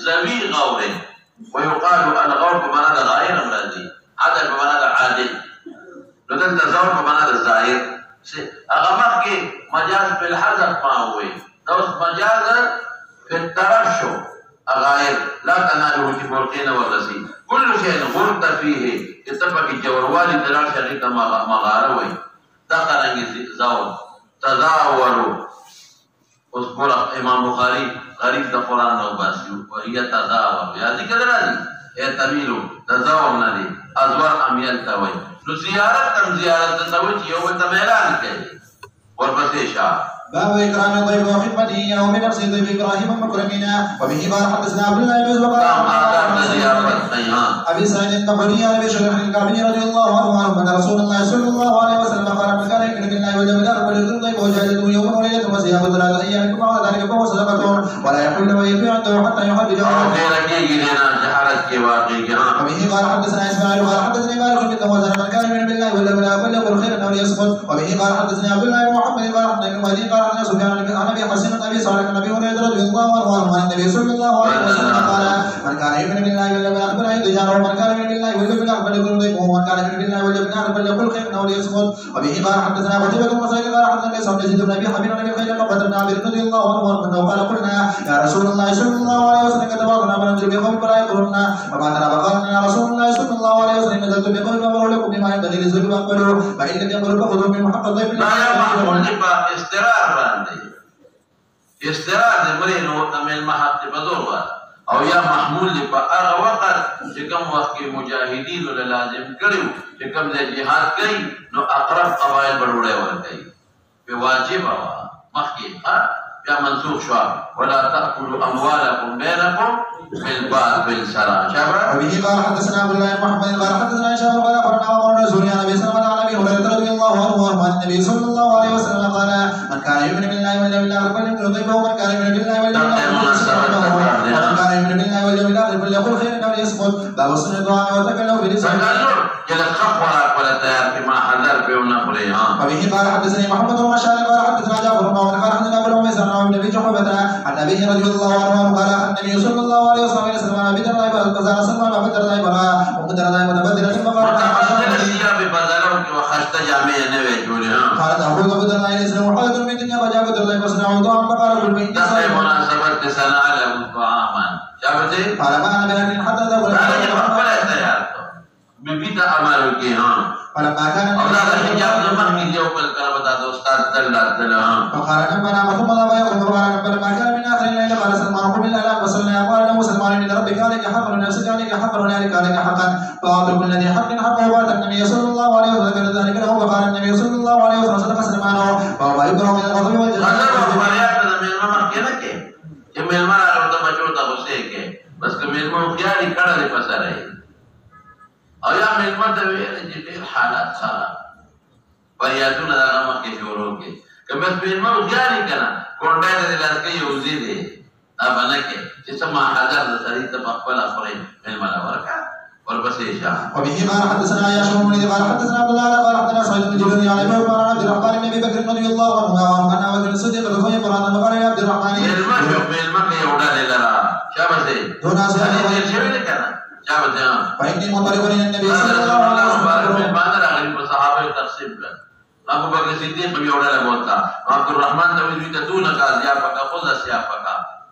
ذوي غور ويقال الغور بمعنى غير مرضي عدل بمعنى عادل لذلك زور بمعنى الظاهر اغمق کې مجاز بالحذف ما ہوئے دوست مجاز في الترشح غائر لا تناله في فرقين والرسي كل شيء غرت فيه اتفق الجوروالي دلال شريك مغاروي دخل زور تزاوروا اذكر امام بخاري غريب د قران نو باسي وهي تزاور يا دي كده راځي تميلو تزاور ندي ازور اميل توي نو زيارت تم زيارت توي یو ته اعلان کوي ورپسې شاه باب إكرام الضيف وخدمته إياه من نفس ضيف إبراهيم مكرمنا وبه قال حدثنا عبد الله بن زبير أبي سعيد الطبري عن أبي شريح الكعبي رضي الله عنه أن رسول الله صلى الله عليه وسلم قال من كان يؤمن بالله واليوم الآخر فليكرم ضيفه وجاهده يوما وليلة وصيام 3 أيام كما ذلك فهو صدقة ولا يحل له يبيع عنده حتى يحدد وبه قال حدثنا إسماعيل قال حدثني مالك بن وزن من كان يؤمن بالله واليوم الآخر فليقل خيرا أو ليصمت وبه قال حدثني عبد الله بن محمد قال حدثني مهدي قال عن سفيان عن ابي حسن النبي صلى الله عليه وسلم رضي الله عنه عن النبي صلى الله عليه وسلم قال من كان يؤمن بالله واليوم الاخر فليعد جاره ومن كان يؤمن بالله واليوم الاخر فليكرم ضيفه ومن كان يؤمن بالله واليوم الاخر فليقل خيرا او ليصمت وبه قال حدثنا قتيبة بن سعيد قال حدثنا سعد بن ابي حبيب عن ابي خير وقد بن عامر رضي الله عنه انه قال قلنا يا رسول الله صلى الله عليه وسلم كتبنا من ننزل بقوم فلا يقولنا وما ترى فقال يا رسول الله صلى الله عليه وسلم نزلت بقوم فامروا لكم بما ينبغي للزوج فاقبلوا فان لم يقبلوا فخذوا من حق الضيف لا يقبلوا استرار باندې استرار د مرینو تمل محط بدور او یا محمول په هغه وخت چې کوم وخت کې مجاهدین له لازم کړو چې کوم د جهاد کوي نو اقرب قبایل بڑوړې ورکړي په واجب مخکې بیا منسوخ شو ولا تاكلوا اموالكم بينكم بالباطل سرا شباب وبه قال حدثنا عبد الله بن محمد قال حدثنا هشام قال اخبرنا عمر بن زهري عن ابي سلمة عن ابي هريرة رضي الله عنه عن النبي صلى الله عليه وسلم قال من كان يؤمن بالله واليوم الاخر فليكرم ضيفه ومن كان يؤمن بالله واليوم الاخر فليقل خيرا او ليصمت باب سنة الدعاء وتكلم بلسانه وبه قال حدثني محمد بن بشار قال حدثنا جعفر بن عمر قال حدثنا ابو عميس عن ابي جحفة عن ابي رضي الله عنه قال النبي صلى الله عليه وسلم ابي درضاء فقال سلمان ابي درضاء وابو درضاء متبدلا فقال قالت أقول أبو درضاء يسلم وحدث من الدنيا فجاء أبو درضاء فصنعوا طعام فقال كل من تقي مناسبة سنة له طعاما شافتي قال ما أنا بأكل حتى ذا ولا ببيت أمالك فلما كان أولاد الحجاب نمر من يوم الكلام هذا أستاذ تلا فقال نبنا ثم ضرب يقول فقال نبنا ما كان من آخر الليل قال سلمان قم بالله وصلنا قال له سلمان إن ربك عليك حق ونفسك عليك حق ولذلك عليك حقا فأعطوا كل ذي حق حقه وآتى النبي صلى الله عليه وسلم ذكر ذلك له وقال النبي صلى الله عليه وسلم صدق سلمان وهو يكره من الغضب والجهل بس که ملمو خیالی کڑا دی پسر ہے او یا ملمو دویل جی دیر حالات خراب فریادون دا غمق کے شورو کے که بس ملمو خیالی کنا کونڈای دا دلاز که یوزی دی ابا نکے چیسا ما حضر دا سری تبقبل اخرین ملمو لورکا والبسيشة وبه قال حدثنا عياش بن وليد قال حدثنا عبد الله قال حدثنا سعيد بن جبير عن ابي بكر عن عبد الرحمن بن ابي بكر رضي الله عنه وعن ابي بكر الصديق رضي الله عنه قال يا عبد الرحمن المكي يودا لنا شابسي دون اسئله شبيل كان شابسي فاني مطلب الى النبي صلى الله عليه وسلم بعد اخر الصحابه تقسيم ابو بكر الصديق يودا لبوتا عبد الرحمن توجد دون قال يا فقا خذ سيافك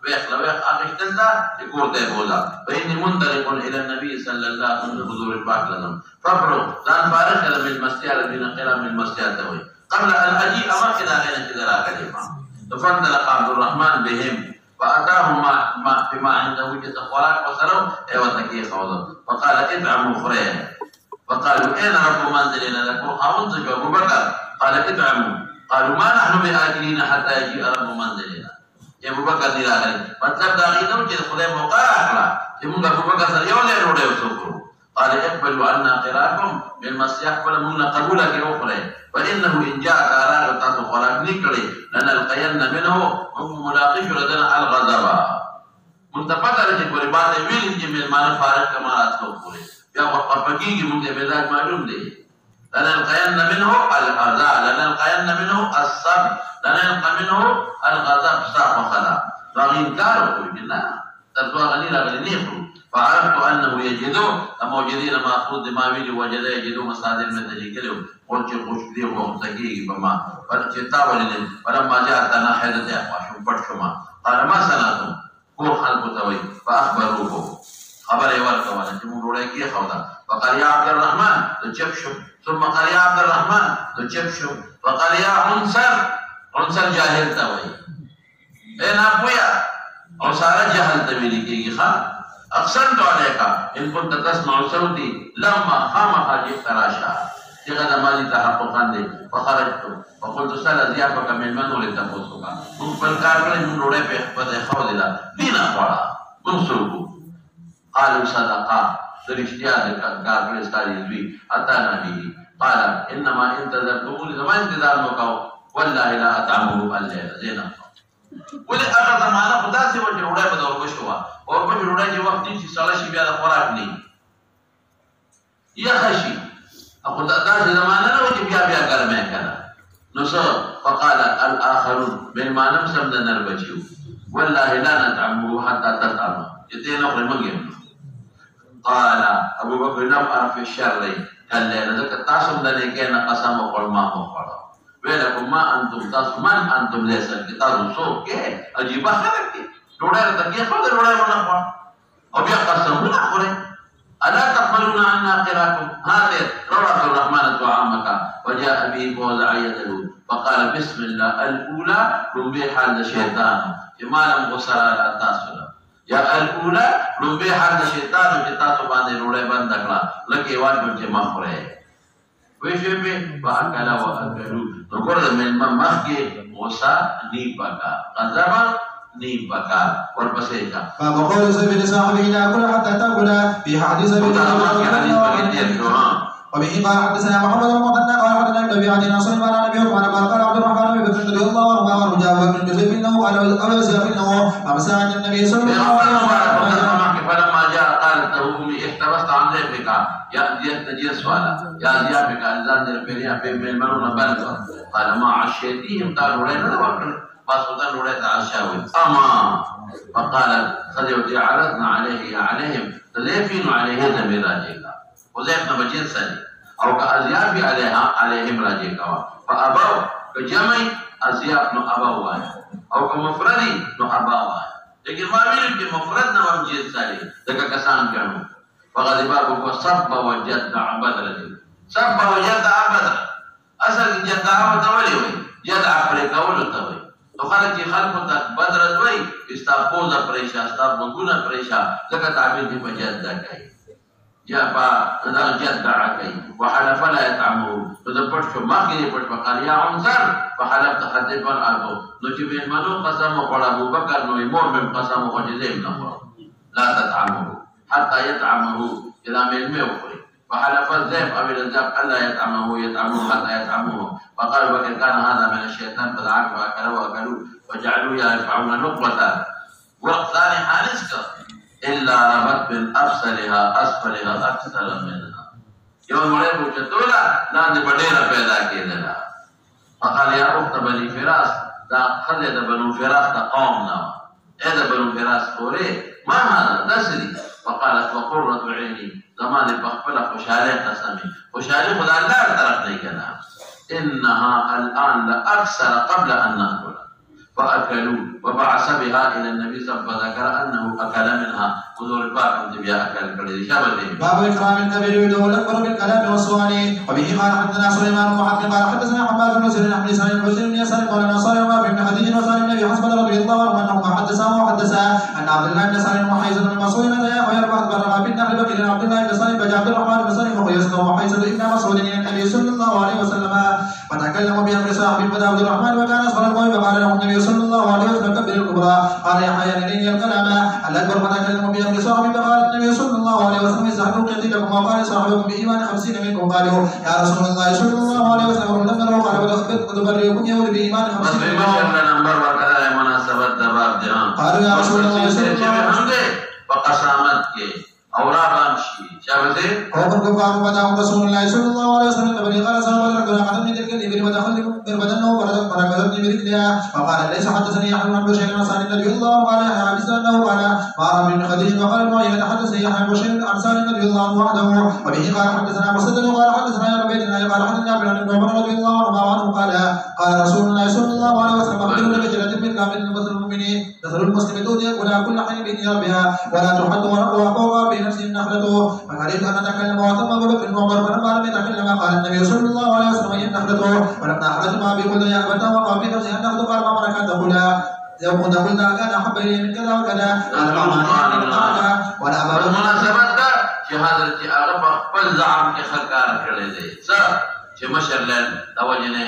ويخلى أخشتلتا يقول تيبولا فإني منطلق إلى النبي صلى الله عليه وسلم حضور الباك لهم فافرق لأن فارق من المسيح الذين قيل من المسيح توي قبل أن أجيء أما كذا غير كذا لا كلمة فانطلق عبد الرحمن بهم فأتاهم ما بما عنده وجد خوراك وسلوا وتكي خوضا فقال ادعموا خرين فقالوا أين رب منزلنا لكم خاونت أبو بكر قال ادعموا قالوا ما نحن بآكلين حتى يجيء رب منزلنا Abu Bakar dilarang. Matlab dari itu jadi khulai muqah lah. Semoga Abu Bakar serioleh roda usukru. Qala iqbalu anna qiraakum bil masyah wala munna qabula ki ukhra. Fa innahu in ja'a arad tatu khalaq nikli lana alqayanna minhu mulaqish ladana al-ghadaba. Muntafada je kore baat wil je mil man farak kamarat ko kore. Ya waqafaki ki munde mizaj malum de. لنا القينا منه الأذى لنا القينا منه الصبر لنا القى منه الغضب صاح وخلا فإنكاره بالله ترتوا غني راغلي نيخو فعرفت انه يجدو موجودين ماخوذ ما ویلی وجد يجدو مصادر من ذلكلو قلت خوشدي ومتقي بما فالكتاب فلما جاء تناحدت اخواشم پټشما قال ما صنعتم کو خلق توي فاخبروه خبر ورکو ولا چې موږ وړي کې خودا وقال يا عبد الرحمن تجبشم ثم قال يا عبد الرحمن تجبشم وقال يا عنصر جاهل توي انا پویا او سارا جهل توي کېږي ها اقسمت عليك ان كنت تسمع صوتي لما خام جئت راشا تغدا مالي تحققا دي فخرجت فقلت سال ضيافك من من ولتفوسك من بالكارل من روڑے پہ خپد خودلا دینا پڑا منسوق قالوا صدقا درشتیا د کارل استاری وی اتانا به قال انما انتظرتم لزمان انتظار وکاو والله لا اطعمه الليل زينا ولې هغه زمانہ خدا سي وجه روڑے په دور وشوا اور په روڑے چې وخت چې سالا شي بیا د خوراک نه یا خشي اخو دا زمانہ نه وجه بیا ګرمه کړه نو فقال الاخرون بالمعنى سمد نربچو والله لا نطعمه حتى تطعم يتينا خرمږي قال ابو بکر نم عرف الشر قال له ذکر تاسو د نه کې نه قسم وکړ ما وکړ ویلکم ما انتم تاسو من انتم ليس کتاب سو کې عجیب خبره کې ډوړه ته کې خو ډوړه ونه خو او بیا قسم نه خوري الا تقبلون عنا قراكم هذا روى الرحمن طعامك وجاء به فوزع يده فقال بسم الله الاولى ربيح الشيطان ما لم غسل على تاسل يا الاولى ربيح الشيطان كتاب باندې روړې بند کړه لکه واجب چې مخره ویشه به واکلا واکلو نو ګور من مخکې غوسه نی پکا غضب نی پکا ورپسې کا فبقول سبيل صاحبه لا كل حتى تاكل في حديث وبه قال حدثنا محمد بن المثنى قال حدثنا ابن ابي عدي ناصر قال عن ابي عثمان قال عبد الرحمن بن رضي الله عنه وجاب بن جزء منه قال او يزيد منه امسى عن النبي صلى الله عليه وسلم فلما جاء قالت له امي احتبست عن ذلك يا ديت سؤالا يا ضيافك الزاد البريا في المنون بلغ قال ما عشيتهم قالوا لنا فصدر ولد عشاوي اما فقال قد عرضنا عليهم تلافين عليه ذنب راجيكا وزيفنا بجين سني او كأزياف عليهم راجيكا فأبوا كجمعي أزياف نو أبوا او كمفردي نو أبوا لكن ما بيلو كمفردنا ومجين سني لكا كسان كانوا فغضباكم فصب وجد عبد رجل صب وجد عبد اصل جد عبد ولي جد عبد قول توي تو خلق چې خلقو ته بدر دوی استا پوزا پریشا استا بګونه پریشا ځکه تعبیر دی په جد کوي یا په دا جد کوي وحلف لا يطعمه تو د پټ شو ماګي پټ وقال يا عنصر فحلف تخذب الارض نو چې به منو قسم وقال ابو بکر نو مور من قسم وجزم نفر لا تطعمه حتى يطعمه الى من يخرج فحلف الذئب او الذئب الا يطعمه حتى يطعمه فقال بكر كان هذا من الشيطان فدعاك واكلوا وجعلوا يرفعون نقبة وقت ثاني حارس الا ربط من افسلها اسفلها اكثر منها يوم مريم وجدولا لاند بديرة پیدا کېدله فقال يا اخت بني فراس دا خلد بنو فراس دا قومنا اذا بنو فراس قوري ما هذا نسري فقالت وقرة عيني زمان بخبل خوشالي قسمي خوشالي خدا الله طرف نہیں کنا انها الان لاكثر قبل ان ناكل فاكلوا وبعث بها الى النبي صلى الله عليه وسلم فذكر انه اكل منها حضور باكم تبيا اكل کړي شابه باب اكرام الكبير ويدعو الاكبر بالكلام والسؤال وبه قال حدثنا سليمان بن محمد قال حدثنا حماد بن سليمان بن سعيد بن بشير بن يسار قال نصر وابن خديج وسالم النبي حسب رضي الله عنه انه حدثا ان عبد الله بن سالم وحيز بن مسعود يا خير بعض برا بن نحل بكر عبد الله بن سالم بن عبد الرحمن بن سالم وحيز وحيز بن مسعود النبي صلى الله عليه وسلم فتكلم بامر صاحب بن عبد الرحمن وكان اصغر الموت فقال له النبي صلى الله عليه وسلم كبر الكبرى قال يا حي لي الكلام الاكبر فتكلم بامر صاحب فقال النبي صلى الله عليه وسلم يسحقوا قتيلكم وقال صاحبكم بايمان 50 منكم قالوا يا رسول الله صلى الله عليه وسلم لما قال وتبرئكم يقول بايمان 50 نمبر وكذا مناسبت دباب جان قالوا يا رسول الله صلى الله عليه وسلم وقسامت کے او رابان شي شابته قوم كفار بدعهم رسول الله صلى الله عليه وسلم فبني قال صلى الله عليه وسلم من تلك الابل ودخل من بدنه فركضت برجلها فقال ليس حدثني يحيى بن بشير عن سالم رضي الله عنه قال حدث انه قال قال من خديج وقال المعين حدثني يحيى بن بشير عن سالم رضي الله عنه وحده وبه قال حدثنا مسدد قال حدثنا يا ربيع الله قال حدثنا بن عمر رضي الله عنه قال رسول الله صلى الله عليه وسلم اخبرنا بجلة من كامل مثل المؤمنين مثل المسلم دون يأكل كل حين بإذن ربها ولا تحد ورقها فوق بنفسه النخلة فحديث أن نتكلم وثم بكر وعمر فلما لم يتكلم قال النبي صلى الله عليه وسلم هي النخلة ولما أحدث ما بقول يا أبتا وقع في نفسه النخلة قال ما مركت تقولا لو كنت قلنا كان أحب إلي من كذا وكذا قال ما معنى ولا أبا بالمناسبة شهادة أغفى خپل زعم کې خرکار کړی دی څه چې مشر لن د وجنه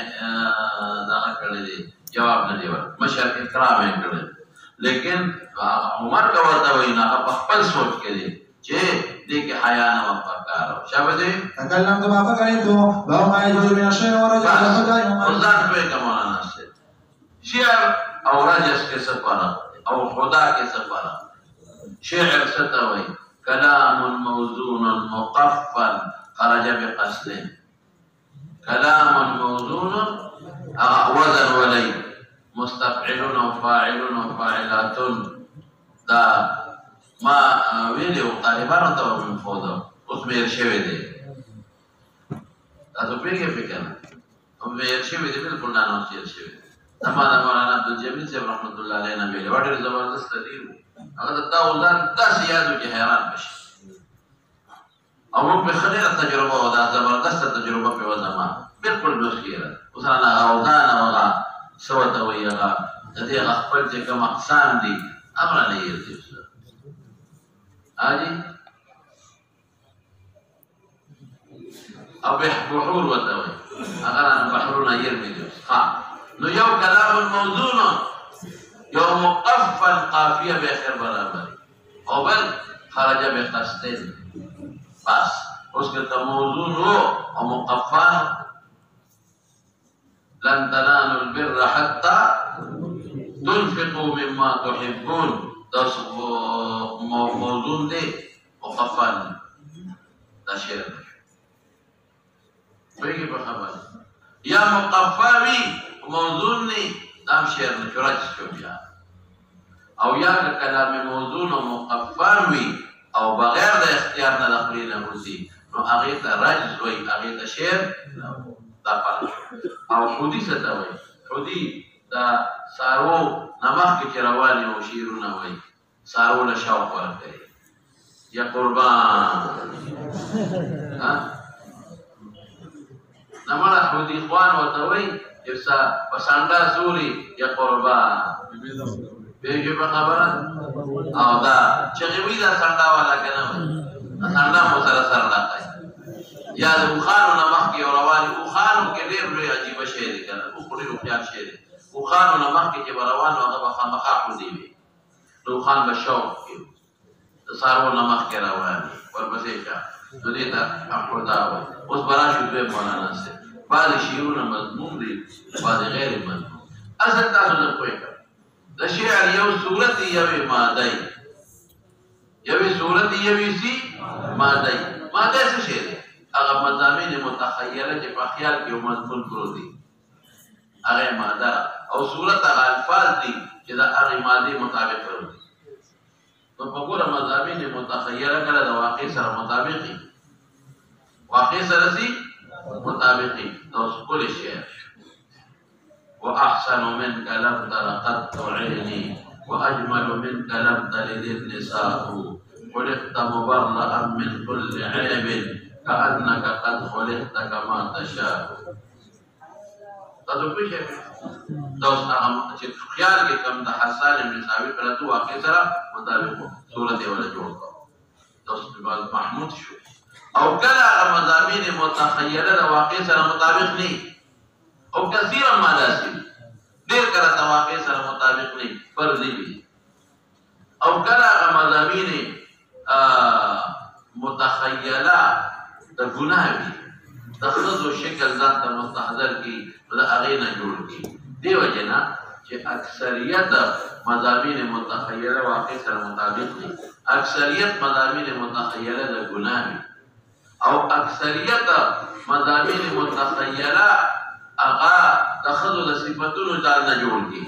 دا کړی دی جواب نه دی ور مشر اکرام یې کړی لیکن عمر کا ورته وینا په خپل سوچ کې دی چې دې کې حیا نه وکړو شابه تکلم ما فکرت باو ما يجوز من الشيء ورجع فدا يوم ځان په کومه نشته شعر او رجس کې سفر او خدا کې سفر شعر ستوي كلام موزون مقفل خرج بقصد كلام موزون وزن ولي مستفعلون وفاعلون وفاعلات دا ما ویلو طالبانو ته من فوضى اوس مې شوی دی تاسو پیږئ فکر او مې شوی دی بالکل نه نو شوی دا مولانا عبدالجمیل صاحب رحمت الله علیه نه ویل ډېر زبردست دی هغه دا ولدان داسې یادو چې حیران بشي او موږ په خلیره تجربه او دا زبردست تجربه په وزما بالکل مخیره اوس انا اوزان او سوته ویغه د دې خپل چې کوم اقسام دي امر نه یې هذه او بحور وتوي اغران بحرنا يرمي نو يو كلام موزون يو مقفل قافيه بخير برابر او بل خرج بقصدين بس اسكت موزون او مقفل لن تنالوا البر حتى تنفقوا مما تحبون موزون دي مقفل دا شعر ويجي بخبر يا مقفاوي موزون ني دام شعر نشرج شوبيا او يا كلام موزون ومقفاوي او بغير دا اختيار ندخلين روزي نو اغيط رجز وي اغيط شعر دا فرق او حودي ستوي حودي دا سارو نمخ کی رواني او شیرونه وي سارو له شوق ورکړي یا قربان ها نمړه حودي خوان وته وي چې پساندا سوري یا قربان به په خبره او دا چې وی دا ساندا والا کنه ساندا مو سره سره راځي یا د خانو نمخ کی رواني او خانو کې ډېر لوی عجیب شی دی کنه او خوري خیال شی دی او خانو نمخ کې چې روان او هغه خامخا خو دی نو خان بشوق د سارو نمخ کې روان ورپسې کا د دې ته خپل دا اوس براشو به مولانا سره بعض شعرونه مضمون دي بعض غیر مضمون اصل تاسو نه کوی د شعر یو صورت یو ماده یو صورت یو سی ماده څه شی دی هغه مضامین متخیله چې په خیال کې یو مضمون پروت دي هغه ماده او صورت هغه الفاظ دي چې دا هغه ماده مطابق پروت دي نو په ګوره مضامین متخیله کله د واقع سره مطابق دي واقع سره سي مطابق دي نو کل شعر واحسن منك لم تر قط عيني واجمل منك لم تلد النساء خلقت مبرأ من كل عيب كأنك قد خلقت كما تشاء تاسو پوښښ دوست هغه چې خیال کې کوم د حسان ابن ثابت پرته واقع سره مطابق صورت ولا جوړ دوست په محمود شو او کله هغه مضامین متخیله د واقع سره مطابق نه او کثیرا ما داسي ډیر کله د واقع سره مطابق نه فرضي وي او کله هغه مضامین متخیله د ګناه وي د خزو شکل ځان ته مستحضر کی د هغه نه جوړ کی دیو جنا چې اکثریت مضامین متخیله واقع سره مطابق دي. اکثریت مضامین متخیله د ګناه وي او اکثریت مضامین متخیله هغه د ښځو د صفتونو ځان نه جوړ دي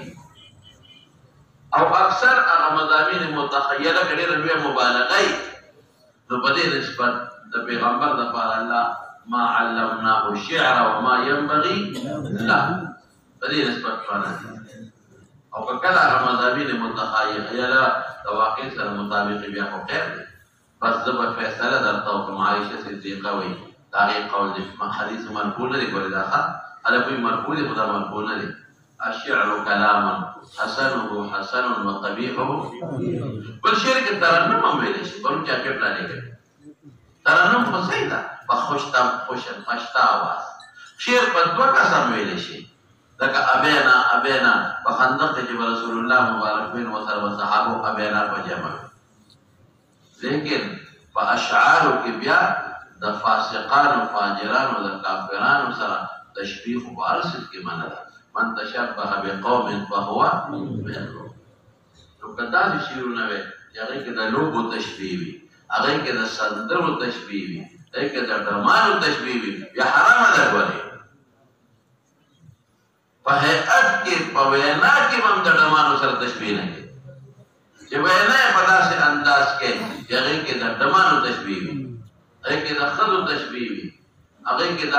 او اکثر هغه مضامین متخیله کې ډېره لویه مبالغه وي. نو په دې نسبت د پیغمبر دپاره الله ما علمناه الشعر وما ينبغي له په دې نسبت باندې او که کله هغه مضامین متخیله د واقع سره مطابق بیا خو خیر دی. بس زه به فیصله درته وکړم. عایشه صدیقه وایي د هغې قول دی حدیث مرفوع نه دی. ګورې دا ښه هلک وایي مرفوع دی خو دا مرفوع نه دی. الشعر کلام حسنه حسن وقبیحه. بل شعر کې ترنم هم ویلی شي. پرون چا پیپلا نه کوي ترنم خو صحیح ده په خوشته آواز. شعر په دوه قسم ویلی شي لکه ابینا ابینا په خندق کې چې رسول الله مبارک بین وسره صحابه ابینا په جمع. لیکن په اشعارو کې بیا د فاسقانو فاجرانو د کافرانو سره تشبیه په هر څه کې معنا ده. من تشبه بقوم فهو منهم. نو که داسې شعرونه وي چې هغې کې د لوبو تشبیه وي، هغې کې د سندرو تشبیه وي، هغې کې د ډرامانو تشبیه وي، بیا حرامه ده. ګورې په هیئت کې په وینا کې هم د ډمانو سره تشبیه نه کوي چې وینا یې په داسې انداز کې چې هغې کې د ډمانو تشبیه وي، هغې کې د ښځو تشبیه وي، هغې کې د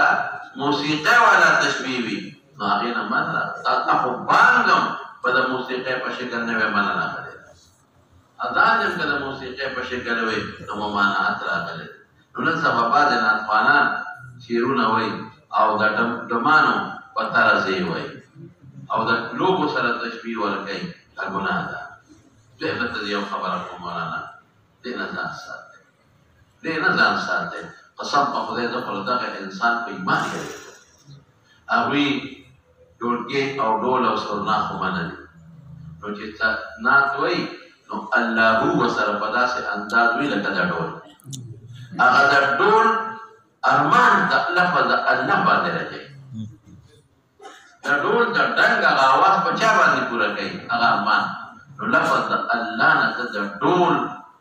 موسیقۍ والا تشبیه وي. نو هغې نه منله. تا خو بانګ هم په د موسیقۍ په شکل نه وی مننه کړې ده. اذان هم که د موسیقۍ په شکل وی نو ممانعت راغلی. نو نن سبا بعضې نعتخوانان شعرونه وایي او د ډمانو په طرز یې وایي او د لوبو سره تشبیه ورکوي. دا ګناه ده. دوی درته یو خبره کوم مولانا، دې نه ځان ساتئ، دې نه ځان ساتئ. قسم په خدای زه خو دغه انسان په ایمان یېږم. هغوی ډولګې او ډول او سرنا خو منلي. نو چې نعت وایي نو اللهو ورسره په داسې انداز وي لکه د ډول. هغه د ډول ارمان د لفظ د الله باندې راځي. د ډول د ډنګ هغه اواز په چا باندې پوره کوي هغه ارمان. نو لفظ د الله نه ته د ډول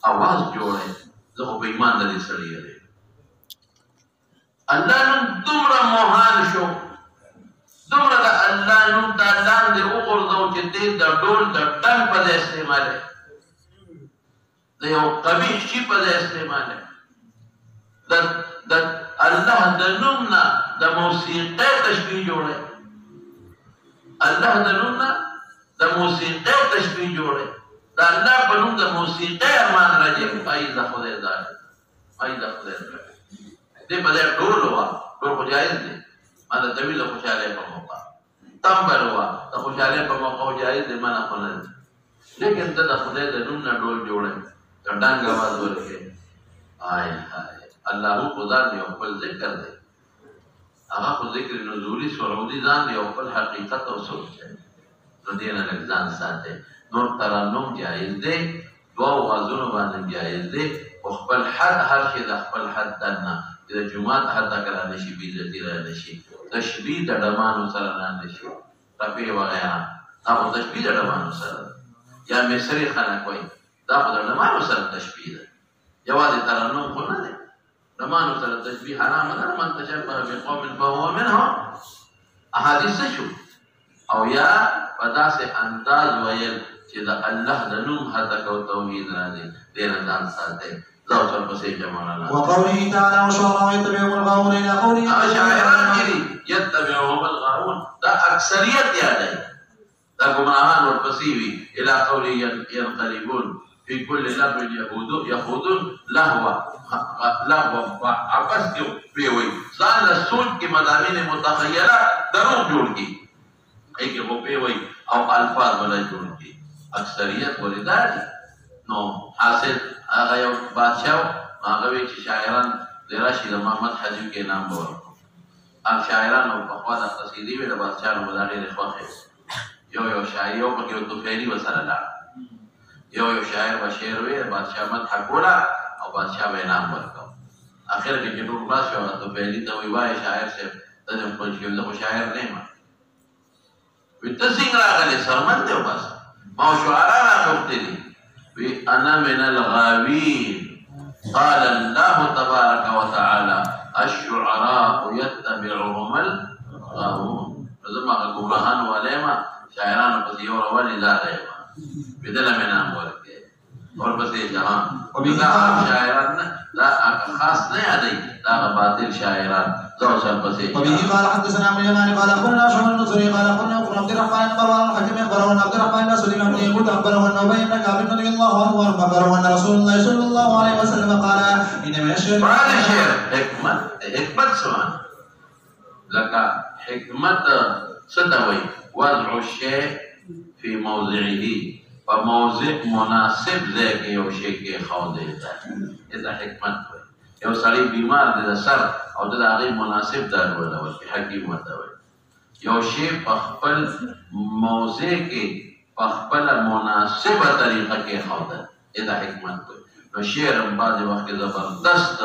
اواز جوړی. زه خو په ایمان د دې سړي یېږم. الله نوم دومره مهان شو، دومره د الله نوم ته لاندې وغورځو چې دې د ډول د ډنګ په ځای استعمالوي، د یو قبیح شي په ځای استعمالوي. د الله د نوم نه د موسیقۍ تشبیه جوړی. الله د نوم نه د موسیقۍ تشبیه جوړی. د الله په نوم د موسیقۍ ارمان راځي. پایي د خدای ځای، پایي د خدای ځای. دې په ځای ډول وه. ډول خو جایز دی. ما د طویل د خوشحالۍ په موقع تمبر وه. د خوشحالۍ په موقع جایز دی، منع خو نه دی. لیکن ته د خدای د نوم نه ډول جوړی، د ډنګ اواز ورکوې. هاي هاي الله خو ځان یو خپل ذکر دی. هغه خو ذکر نزولي سعودي ځان دی او خپل حقیقت او سوچ دی. نو دې نه لږ ځان ساتئ. نور ترنم جایز دی، دوه اوازونو باندې جایز دی، خو خپل حد هر شي د خپل حد دننه چې د جومات حد تک رانه شي، بېعزتي رانه شي، تشبیه د ډمانو سره رانه شي، رفع وغیره. دا خو تشبیه د ډمانو سره ده. یا مصري خلک وایي دا خو د ډمانو سره تشبیه ده، یوازې ترنم خو نه دی. ډمانو سره تشبیه حرامه ده. من تشبه بقوم فهو منهم. احادیث څه شو؟ او یا په داسې انداز ویل چې د الله د نوم هتک او توحید راځي. دې نه ځان ساتئ. ځه اوس ورپسې مولانا وقوله تعالى والشعراء يتبعهم الغاوون الى قوله شاعران دي يتبعهم الغاوون. دا اکثریت یادوي. دا ګمراهان ورپسې وي. الى قوله ينقلبون في كل لغو يخوضون لهوا عبس کې وي ځان له سوچ کې مضامین متخیله دروغ جوړ کړي. ای کې خو وي او الفاظ ولا جوړ کړي. اکثریت ولدا دي. نو حاصل هغه یو بادشاه هغه وی چې شاعران د راشد محمد حجیب کې نام ورکړو. ام شاعران او په خوا د قصیدې وی د بادشاه نو مداري خوښه یو شاعر یو پکې د فعلی وسره لاړ. یو شاعر بشیر وی بادشاه مدح کولا او بادشاه به نام ورکړو. اخر کې چې ټول خلاص شو ته فعلی ته وی وای شاعر شه ته خپل شعر له شاعر نه ما بالتسين راغلي سرمن دي وبس ما هو شعراء راغبتني أنا من الغاوين قال الله تبارك وتعالى الشعراء يتبعهم الغاوون فزما قبرهان وليما شاعران بس يورا ولي لا غيما بدل من أمورك اور بس جهان وبيقى شاعران لا خاص نہیں ادي لا باطل شاعران ذو سر بس وبه قال حدثنا عن اليمان قال اخبرنا شعبة بن سوري قال اخبرنا عبد الرحمن اخبرنا الحكم اخبرنا عبد الرحمن بن سليمان بن يقول اخبرنا ابي بن كعب رضي الله عنه واخبرنا ان رسول الله صلى الله عليه وسلم قال ان من الشر هذا شعر حكمت سمان لك حكمت ستوي وضع الشيء في موضعه فموضع مناسب ذاك یو شی کې خو دې دا حکمت وي یو سړی بیمار دی د سر او د هغه مناسب دارو ولول کې حکیم وته وي یو شی په خپل موضع کې په خپل مناسبه طریقه کې خو دې دا حکمت وي نو شعر هم بعض وخت زبردست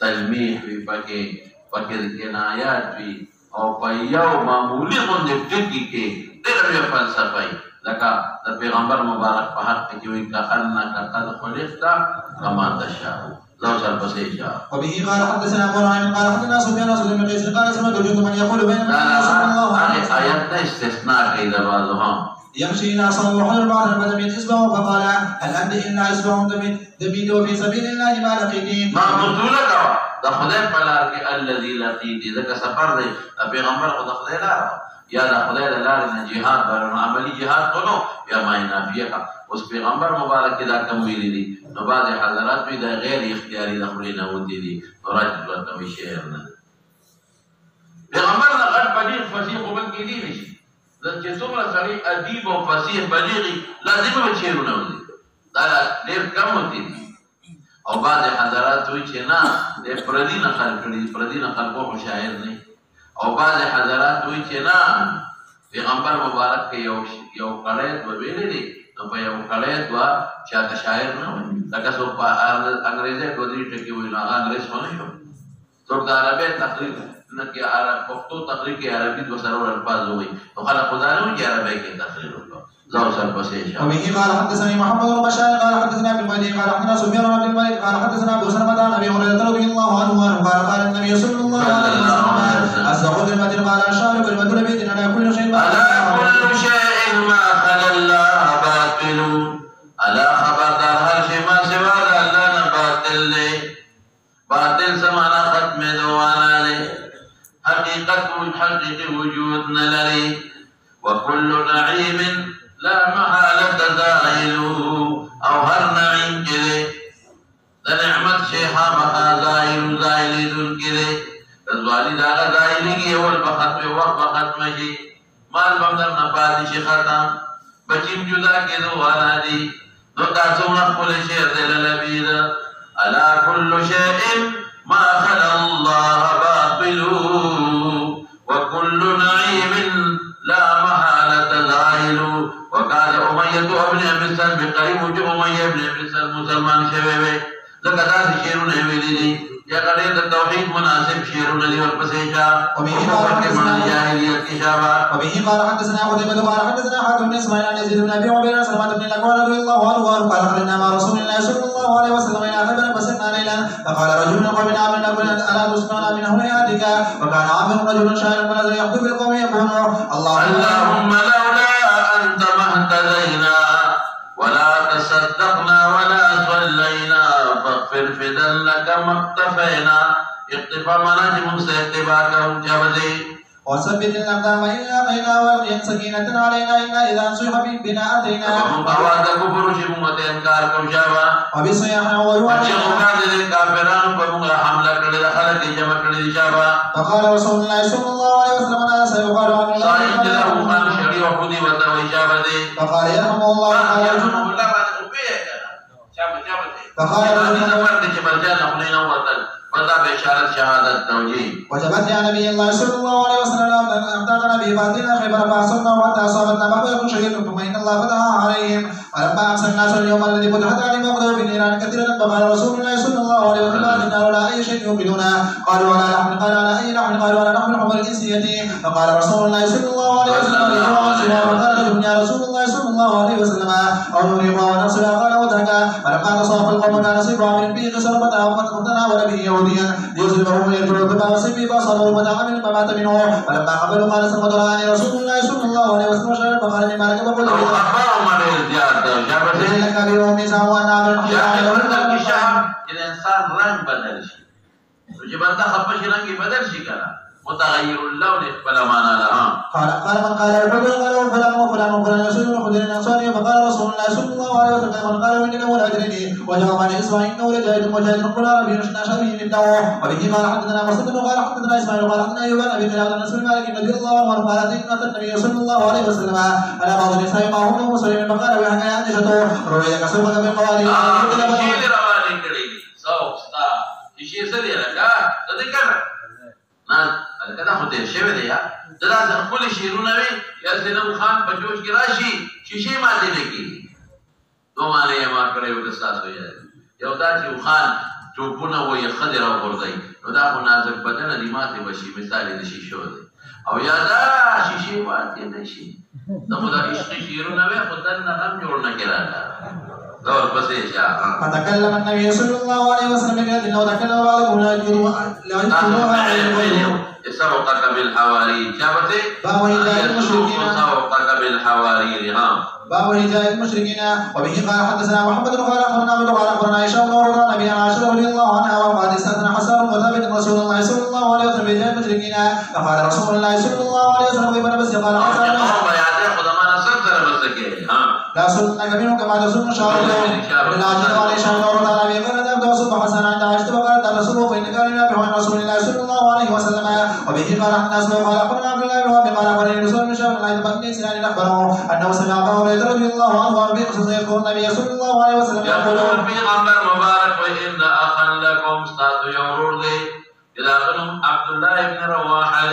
تلمیح وي پکې کنایات وي او په یو معمولی غونډه ټکی کې ډېر فلسفه لکه د پیغمبر مبارک په حق کې وی کأنک قد خلقت کما تشاء لو سر بسيجا وبه قال حدثنا ابو نعيم قال حدثنا سفيان بن قيس قال سمعت وجود من يقول بين صلى الله عليه وسلم آيات استثناء كذا بعضهم يمشي الى صوم وحجر بعض البدن اصبعه فقال هل انت الا اصبع دميت وفي سبيل الله ما لقيت ما بطولك دا خدای په لار کې الذي لقيت ذکر سفر دی پیغمبر خدا خدای لار یا دا خدای لار نه jihad برن عملی jihad کولو یا ماینافیه کا اوس پیغمبر مبارک دا کوم ویلي دي نو بعض حضرات وی دا غیر اختیاري د خپل نه ودی دي راځي ورته وی شعر نه پیغمبر نه غټ بلیغ فصیح وبن کې دي نشي چې څومره سړی ادیب او فصیح بلیغ لازم به شعرونه ودی دا ډېر کم ودی او بعض حضرات وی چې نه د پردي نقل کړي پردي نقل کو شاعر نه او بعض حضرات وی چې نه پیغمبر مبارک کې یو کړه د ویلې دي نو په یو کړه دوا چې شاعر نه وي لکه څو په انګریزي دوی ټکی وی نه انګریز ونه شو څو د عربی تقریر نه کې عرب پښتو تقریر کې عربي د وسره الفاظ وي نو خلک خدانو کې عربی کې تقریر وکړه زاو سر بسيجا وبه قال حدثني محمد بن بشار قال حدثنا ابن مهدي قال حدثنا سفيان بن الملك قال حدثنا ابو سلمة عن ابي هريرة رضي الله عنه قال النبي صلى الله عليه وسلم اصدق كلمة قال الشعر كلمة نبي على كل شيء ما خلا الله باطل على خبردار هر شيء ما سوى الله باطل باطل سمانا ختم دوانا لي حقيقة وجود نلري وكل نعيم لا محالة زائل او هر نعيم كده ده نعمت شيخا مخا زائل زائل دون كده رزوالي داغا زائلي اول بختم وقت بختم شي مال بمدر نپاتی شي ختم بچیم جدا كده وانا دي نو تاسو نقبل شير دلالبيد على كل شيء ما خلى الله باطل وكل نعيم لا محالة زائل وقال أمية ابن أبي سلم قريب أمية ابن أبي سلم مسلمان شبابه لقد شيرون أولي یا قدر التوحید مناسب شیرون دی والپسیشا وفرق من جاہلیت کی شابا وبه قال حدثنا قتيبة قال حدثنا حاتم بن اسماعيل عن يزيد بن ابي عبيد سلمة بن الاكوع رضي الله عنه قال خرجنا مع رسول الله صلى الله عليه وسلم الى خيبر فسرنا ليلا فقال رجل قوم عامر نقول الا تسمعنا من هنياتك وكان عامر رجل شاعر فنزل يخطب القوم يقول اللهم لولا انت ما اهتدينا ولا تصدقنا ولا صلينا فاغفر فدا لك ما اقتفينا اقتفى مناجم اقتباكهم جبزي وثبت الأقدام إلا قينا والقيم سكينة علينا إلا إذا نصيح بنا أتينا وقواد كفر شمومة إنكاركم شابا وبصيحنا ويوالي فالشيخ قادر الكافران فمغا حملة كرد خلق جمع كرد شابا فقال رسول الله صلى الله عليه وسلم أنا سيقال عن الله صحيح له من شريع وحدي وتوي شابا دي فقال يرحم الله يرحم الله فقال رسول الله فدا بشارة شهادة توجيه. وجبت يا نبي الله صلى الله عليه وسلم أمدادنا بفاتنا خيبر فأصبنا حتى أصابتنا مخبرة شديدة ثم إن الله فتحها عليهم ولما أمسى الناس اليوم الذي فتحت عليهم أقدروا بالنيران كثيرا فقال رسول الله صلى الله عليه وسلم النار لا أي شيء يوقدنا قالوا ولا لحم قال على أي لحم قالوا ولا لحم الحمر الإنسية فقال رسول الله صلى الله عليه وسلم فقال يا رسول الله صلى الله عليه وسلم أو نريق ونفسنا قال وترك فلما تصرف القوم كان سيف عامل به قصر فتناول به يهوديا يسلمه يرجع الكبا وسيفه فأصابه فتعامل فمات منه فلما قبلوا قال سلمت راني رسول الله صلى الله عليه وسلم شهر فقال لما لك فقل لك بيوم سهوا نعمل الإنسان رنگ بدل شي وجه بنده خپش رنگ بدل شي کنه متغير اللون فلا معنى لها. قال من قال الحجر قال فلان وفلان وفلان يسلم خذ الانصاري فقال رسول الله صلى الله عليه وسلم من قال من اول اجرني وجاء عن اسماعيل انه لجاهد مجاهد قال عربي نشنا شبيه للدعوه وبه قال حدثنا مسدد قال حدثنا اسماعيل قال حدثنا ايوب بن ابي كلاب بن مسلم مالك رضي الله عنه قال اتيت النبي صلى الله عليه وسلم على بعض النساء ما هم مسلم فقال وهي عائشه روي كسبك من قوالي شيء سري لك تذكر ناس کدا خو دې شوی دی یا دا خپل شیرونه وي یا زینب خان په جوش کې راشي شیشه ماته نه کیږي دوه معنی ما کړی و د تاسو یو دا چې خان چوپونه وي خضر او ورځي نو دا خو نازک بدن دی ماته بشي مثال د شیشو دی او یا دا شیشه ماته نشي دا مو دا عشق شیرونه وي خدای نه هم جوړ نه کړه دور پسې شه. فتكلم النبي صلى الله عليه وسلم بهذه لو تكلم بعضهم لا يجوزها سبقك بالحواري شابتي باب هداية المشركين سبقك بالحواري باب هداية المشركين وبه قال حدثنا محمد قال اخبرنا ابن قال اخبرنا عائشة ونور النبي عن عائشة رضي الله عنها وقال استاذن حسان وثابت رسول الله صلى الله عليه وسلم بهداية المشركين فقال رسول الله صلى الله عليه وسلم ابن بس قال حسان لا سلطنك منه كما تسلط شعره من العجل وعليشة ونور النبي قال ذهبت وصب حسن عند عائشة وقال تبسمه فإن كان ينافع عن رسول الله صلى الله عليه وسلم وبه قال الناس وقال اخبرنا عبد الله بن وهب قال اخبرني رسول من شهر الله بن سنان اخبره انه سمع ابا هريره رضي الله عنه وفي قصص يذكر النبي صلى الله عليه وسلم يقول في غمر مبارك وان اخا لكم استاذ يورور دي اذا قلهم عبد الله بن رواحه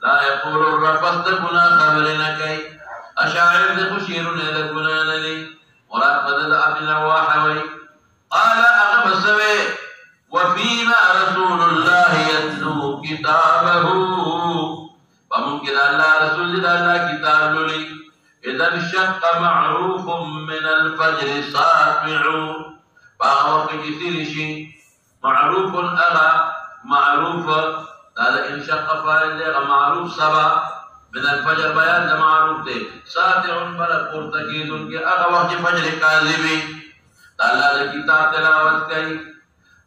لا يقول الرفض كنا خبرنا كي اشاعر ذي خشير لكنا لي مراد بدل عبد رواحه قال اغب السوي وفينا رسول الله يتلو كتابه فممكن الله رسول الله كتاب لي إذا انشق معروف من الفجر ساطع فهو كثير شيء معروف أغا معروف هذا انشق فاعل معروف سبا من الفجر بيان معروف ده ساطع بل قرتكيد के أغا وقت فجر كاذبي الله كتاب تلاوت كي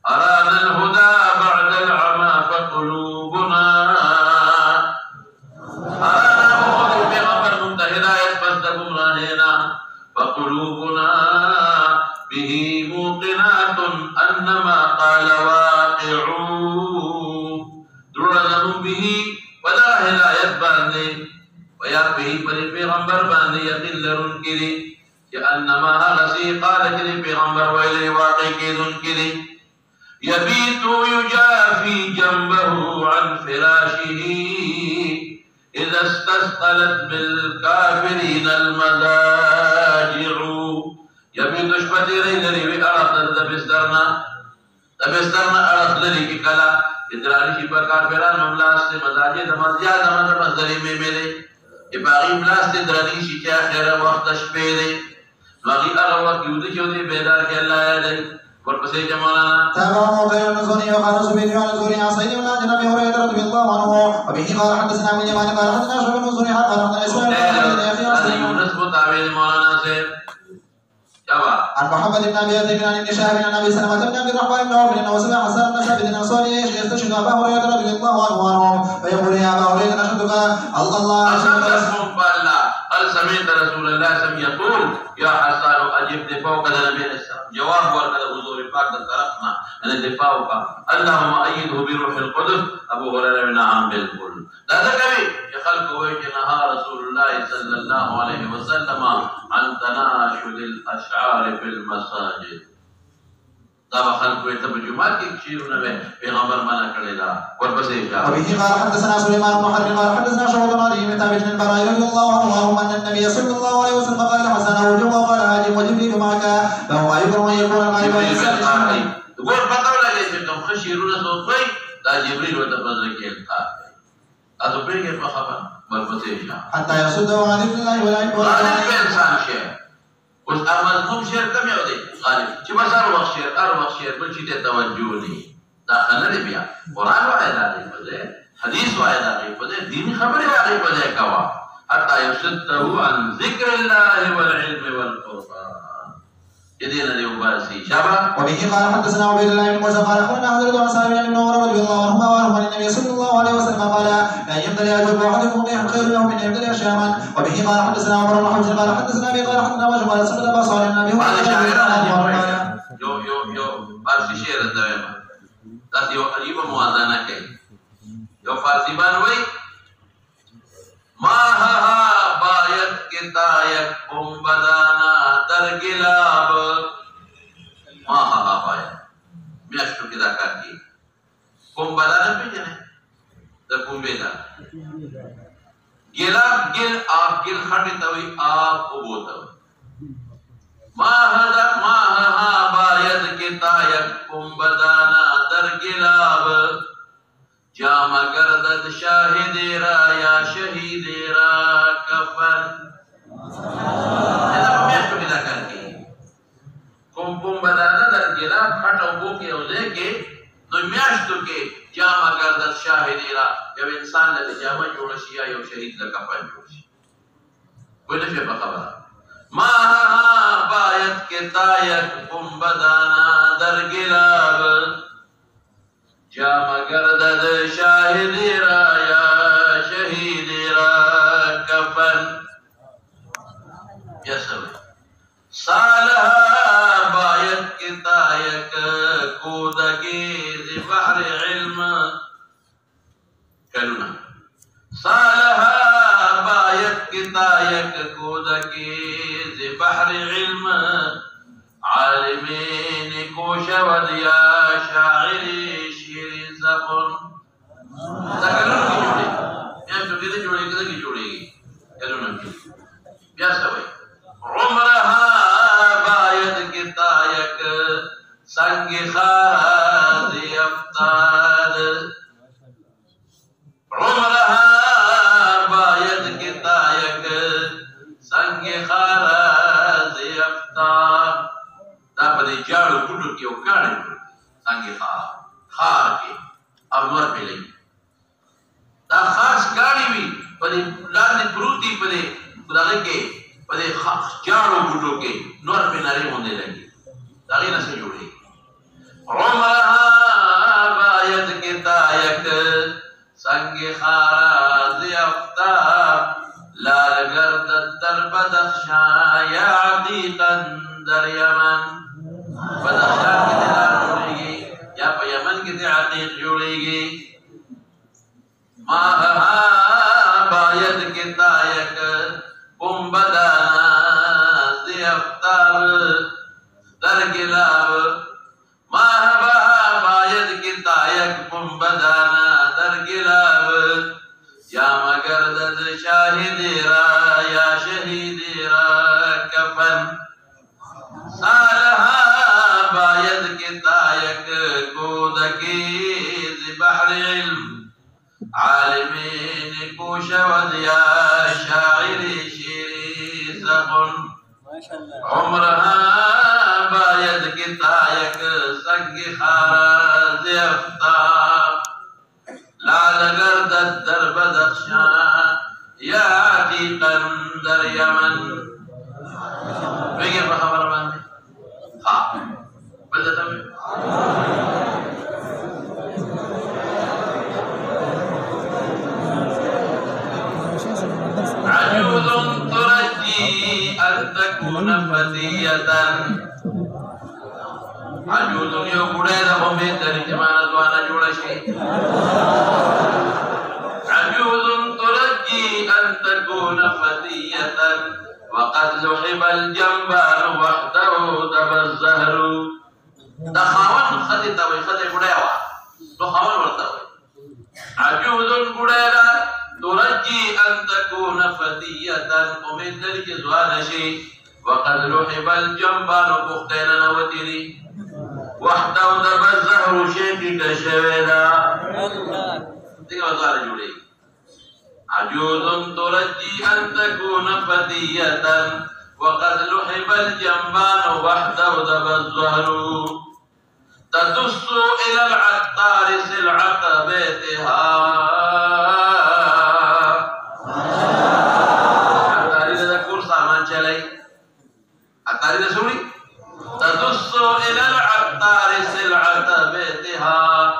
أرانا الهدى بعد العمى فقلوبنا أرانا الهدى في غفر منت هداية فاستقم راهنا فقلوبنا به موقنات أنما قال واقعون درنا به ولا هداية باندي ويا به في غنبر باندي يقل رنكري كأنما غسي قال كذي في غنبر وإلي واقع كذن كذي يبيت يجافي جنبه عن فراشه إذا استثقلت بالكافرين المضاجع يبيت شفتي ريلري بأرض دبسترنا أرض لري بكلا إدراري شبا كافران مملاس مضاجع دمزيا دمزدري میں میرے إباغي ملاس إدراري شكا خير وقت شبيري مغي أغوى كيودي شودي بيدار كلا يدي والبسيط مولانا تابعه غير النزوني وقال سبيل عن الزوري عن سيد بن عبد ابي هريره رضي الله عنه وبه قال حدثنا من يمان قال حدثنا شعيب بن الزوري قال حدثنا اسماعيل هذا يونس متابع مولانا سے عن محمد بن ابي ذئب عن ابن شهاب عن ابي سلمة بن عبد الرحمن بن عوف انه سمع حسان بن ثابت الانصاري يستشهد ابا هريره رضي الله عنه فيقول يا ابا هريره اشهدك الله هل سمعت رسول الله سم يقول يا حسان اجب فوق النبي السلام جواب ورد حضور پاک طرفنا ان دفاعك اللهم ايده بروح القدس ابو هريره نعم بالكل هذا كبير خلق وجهنا رسول الله صلى الله عليه وسلم عن تناشد الاشعار في المساجد دا خلق ته په جمعه کې شیرونه پیغمبر معنا کړی دا ورپسې اشاره. وبه قال حدثنا سليمان بن حرب قال حدثنا شعبة عن علي بن ثابت بن البراء رضي الله عنه ان النبي صلى الله عليه وسلم قال لحسن وجوه وقال هاجم وجبريل معك فهو يكره ان يكون الغائب والانسان ګور پته ولګي چې کوم خشيرونه سوځي دا جبريل وته بدل کې القا اته پیږي په خبره ورپسې اشاره. حتى يصده عن ذكر الله ولا يكون غالب انسان شي اوس مظلوم شعر کم یو دی غالب چې بس هر وخت شعر بل شي ته توجه نه دا خلل بیا قرآن وایي دا دی په دې حدیث وایي دا دی په دې دین خبره وایي په دې کوا حتى يصده عن ذكر الله والعلم والقرآن جدينا اليوم باسي شابه. وبه قال حدثنا عبيد الله بن موسى قال اخبرنا حضرة عن سالم بن عمر رضي الله عنهما وعنه عن النبي صلى الله عليه وسلم قال لا يمتلئ اجوب احدكم ريحا خير له من يمتلئ شاما. وبه قال حدثنا عمر بن حفص قال حدثنا ابي قال حدثنا وجه قال سمعت ابا صالح النبي يو فارسي شعر الدوام ذات يو عجيب موازنه کوي يو فارسي باندې ما ها باید کتایک بمبدانا در گلاب ما ها باید میاشتو کی دا کار کی بمبدانا پیجنے دا بمبیدا گلاب گل آپ گل خٹی توی آپ ابوتوی ما ها باید کتایک بمبدانا در گلاب جام گردد شاہد را یا شہید را کفن ایسا میاشتو کی دا کر کی کم بدانا در گلاب خط او بو کے اوزے کے نو میاشتو کے جام گردد شاہد را جب انسان لدے جامع جوڑشی یا شہید لکفن جوڑشی کوئی نفی بخبرہ ما باید کتایک کم بدانا در گلاب جام گردد شاہد را یا شہید را کفن یا سوئی صالحہ باید کتایک کودگی بحر علم کلونا صالحہ باید کتایک کودگی بحر علم عالمین کو شود یا شاعری شیری زبن زکرون کی جوڑی یا جو کده جوڑی کده کی جوڑی گی کلون کی بیا سوئی عمرها باید کتایک سنگ خارازی افتاد عمرها باید کتایک سنگ خارازی افتاد دا پدې جاړو ګټو کې او کاڼې څنګه خار کې او نور په لګي دا خاص کاڼې وي پدې لاندې پروتي پدې دغه کې پدې جاړو ګټو کې نور په نری باندې لګي دا غي نسه جوړي عمرها باید کتایک سنگ خاراز افتاب لال گردد در بدخشان یا عتیقا در یمن بدخشان کی دلال جوڑے گی یا پا یمن کی دل عتیق جوڑے گی ماہا باید کتایک بمبدانا زی افتاب در گلاب ماہا باید کتایک بمبدانا در گلاب یا مگردد شاہد را یا شہید را کفن صالحہ باید کتایک کودکی زی بحر علم عالمین کو شود یا شاعری شیری زبن عمرها باید کتایک سنگ خاراز افتاب لال گردد در بدخشان یا عتیقا در یمن بگیر پا خبر باندے بلدتا میں عجوز ترجی ان تکون فتیتا عجوز یو بڑے دا ہمیں ترجمانہ دوانا جوڑا شئی عجوز ترجی ان تکون فتیتا وقد لحب الجنبان وحده دب الزهر دا خاون خدي ته وي خدي ګډه وا نو خاون ورته وي عجوز ګډه ترجي ان تكون فتيه امید لري چې ځوان شي وقد لحب الجنبان بختين نوتري وحده دب الزهر شيكي كشويدا تيجا وزارة جولي عجوز ترجي أن تكون فتية وقد لحب الجنبان وحده دب الزهر تدس إلى العطار سلعة بيتها عطاري ده كور سامان چلائي عطاري ده سوڑي تدس إلى العطار سلعة بيتها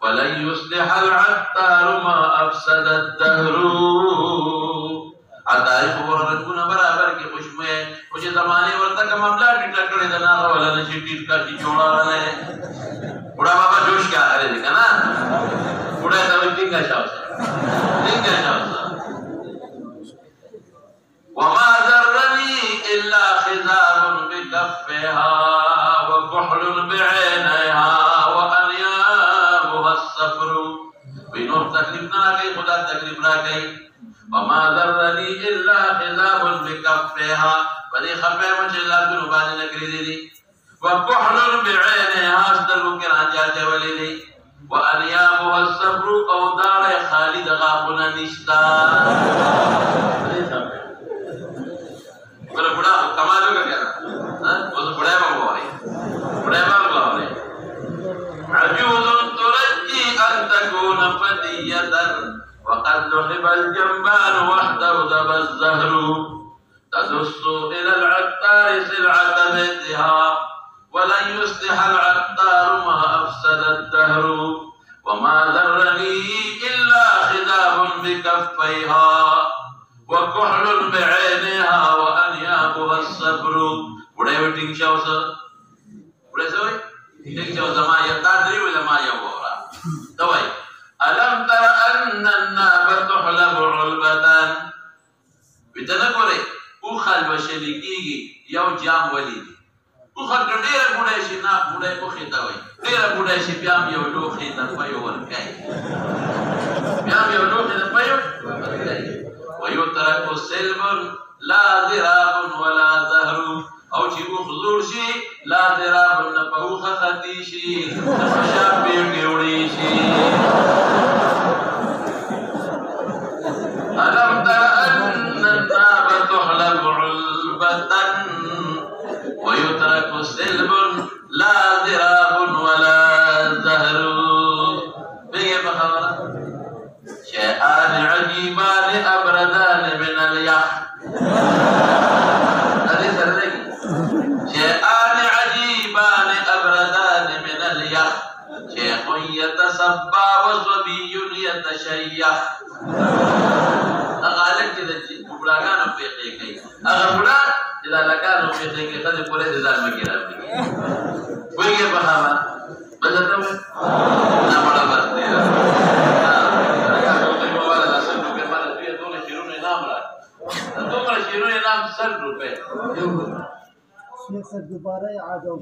ولن يصلح العطار ما أفسد الدهر عطاري خبر رنگونا برابر کی خوشمه خوش زمانے ورطا کا معاملہ ٹکڑا کڑے دناغا والا نشی ٹیٹ کا چی چوڑا رہنے بڑا بابا جوش کیا کرے دیکھا نا بڑا تاوی تنگا شاوسا وما ذرني إلا خزاب بكفها وكحل بعينها وأنيابها الصفر بنور تكليف ناكي خدا تكليف ناكي وما ذرني إلا خزاب بكفها فدي خفه مجلال بنباني نكري دي وكحل بعينها استلو كرانجا جولي دي وأنيابها الصفر أو دار خالد غابنا نشتا بڑا کمال ہوگا کیا وہ تو بڑے بابا ہو رہے ہو رہے عجوز ترجي أن تكون فتية وقد لحب الجنبان وحده دب الزهر تدس إلى العطار سلعة بيتها ولن يصلح العطار ما أفسد الدهر وما ذرني إلا خذاب بكفيها وكحل بعينها وأنيابها الصبر بڑے وٹنگ شاوس بڑے سوئی وٹنگ شاوس ما يتادري ولا ما يورا توي ألم تر أن الناب تحلب علبتان بتنقري اوخل بشلكيگي يو جام وليد اوخل ډېر بډای شي نه بډای کو خېتا وای ډېر بډای شي بیام یو لوخي د پيو ورکای بیام یو لوخي د پيو ورکای ويترك سلب لا ذراب ولا زهر او چې مخزور شي لا ذراب نه پوخه ختی شي خشاب به وړي شي ألم تر أن الناب تحلب علبة ويترك سلب لا ذراب ولا زهر بيجي بخبره شيئان عجيبان أبردان من اليخ شيئان عجيبان أبردان من اليخ شيخ يتصبى وصبي يتشيخ أغالك كده بلاغانو فيقي كي أغبلا إذا لكانو فيقي كي خذي قولي إذا المكيرا ويجي بخبر بس أتوه نعمل بردي शेख से दोबारा आ जाओ